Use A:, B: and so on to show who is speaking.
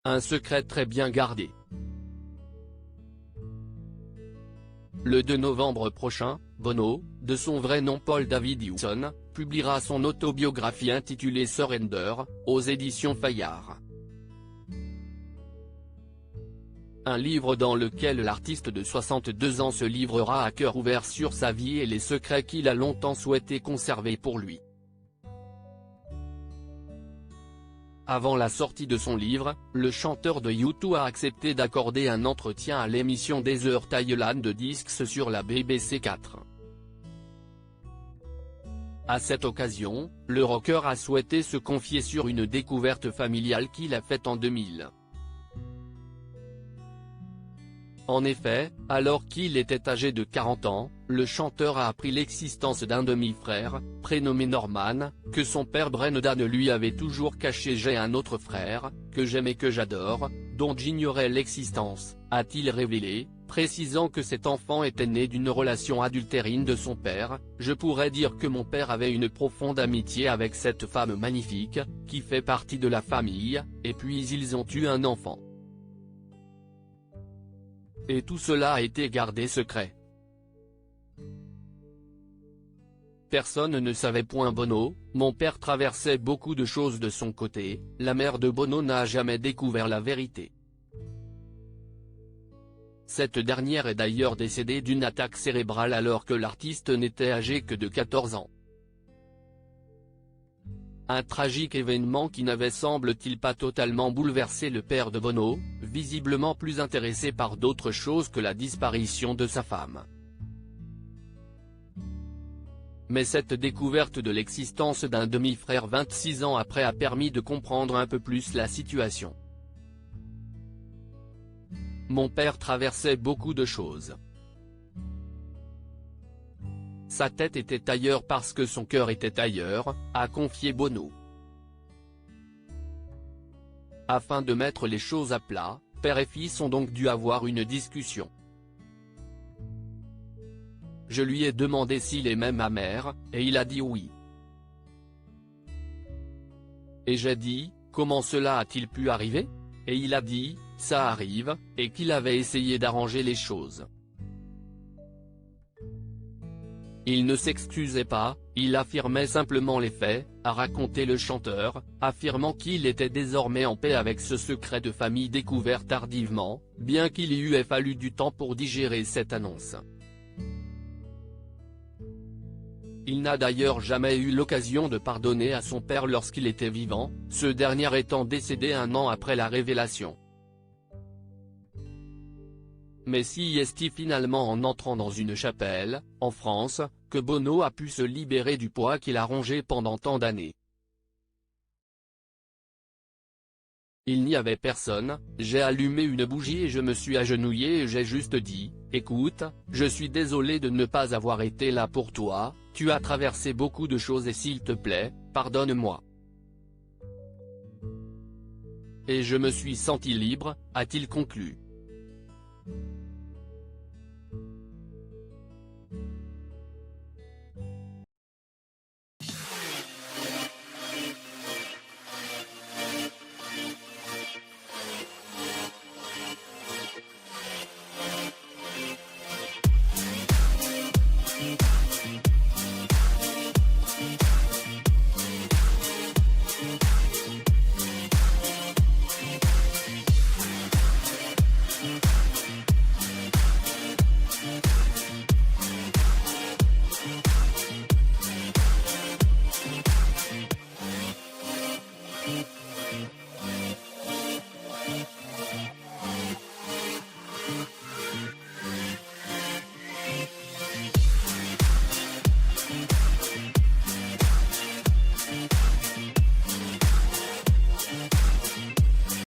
A: Un secret très bien gardé. Le 2 novembre prochain, Bono, de son vrai nom Paul David Hewson, publiera son autobiographie intitulée Surrender, aux éditions Fayard. Un livre dans lequel l'artiste de 62 ans se livrera à cœur ouvert sur sa vie et les secrets qu'il a longtemps souhaité conserver pour lui. Avant la sortie de son livre, le chanteur de U2 a accepté d'accorder un entretien à l'émission Desert Island Discs sur la BBC 4. À cette occasion, le rocker a souhaité se confier sur une découverte familiale qu'il a faite en 2000. En effet, alors qu'il était âgé de 40 ans, le chanteur a appris l'existence d'un demi-frère, prénommé Norman, que son père Brendan lui avait toujours caché. J'ai un autre frère, que j'aime et que j'adore, dont j'ignorais l'existence, a-t-il révélé, précisant que cet enfant était né d'une relation adultérine de son père. Je pourrais dire que mon père avait une profonde amitié avec cette femme magnifique, qui fait partie de la famille, et puis ils ont eu un enfant. Et tout cela a été gardé secret. Personne ne savait point Bono, mon père traversait beaucoup de choses de son côté, la mère de Bono n'a jamais découvert la vérité. Cette dernière est d'ailleurs décédée d'une attaque cérébrale alors que l'artiste n'était âgé que de 14 ans. Un tragique événement qui n'avait semble-t-il pas totalement bouleversé le père de Bono, visiblement plus intéressé par d'autres choses que la disparition de sa femme. Mais cette découverte de l'existence d'un demi-frère 26 ans après a permis de comprendre un peu plus la situation. Mon père traversait beaucoup de choses. Sa tête était ailleurs parce que son cœur était ailleurs, a confié Bono. Afin de mettre les choses à plat, père et fils ont donc dû avoir une discussion. Je lui ai demandé s'il aimait ma mère, et il a dit oui. Et j'ai dit, comment cela a-t-il pu arriver? Et il a dit, ça arrive, et qu'il avait essayé d'arranger les choses. Il ne s'excusait pas, il affirmait simplement les faits, a raconté le chanteur, affirmant qu'il était désormais en paix avec ce secret de famille découvert tardivement, bien qu'il y eût fallu du temps pour digérer cette annonce. Il n'a d'ailleurs jamais eu l'occasion de pardonner à son père lorsqu'il était vivant, ce dernier étant décédé un an après la révélation. Mais si est-il finalement en entrant dans une chapelle, en France, que Bono a pu se libérer du poids qu'il a rongé pendant tant d'années. Il n'y avait personne, j'ai allumé une bougie et je me suis agenouillé et j'ai juste dit, écoute, je suis désolé de ne pas avoir été là pour toi, tu as traversé beaucoup de choses et s'il te plaît, pardonne-moi. Et je me suis senti libre, a-t-il conclu.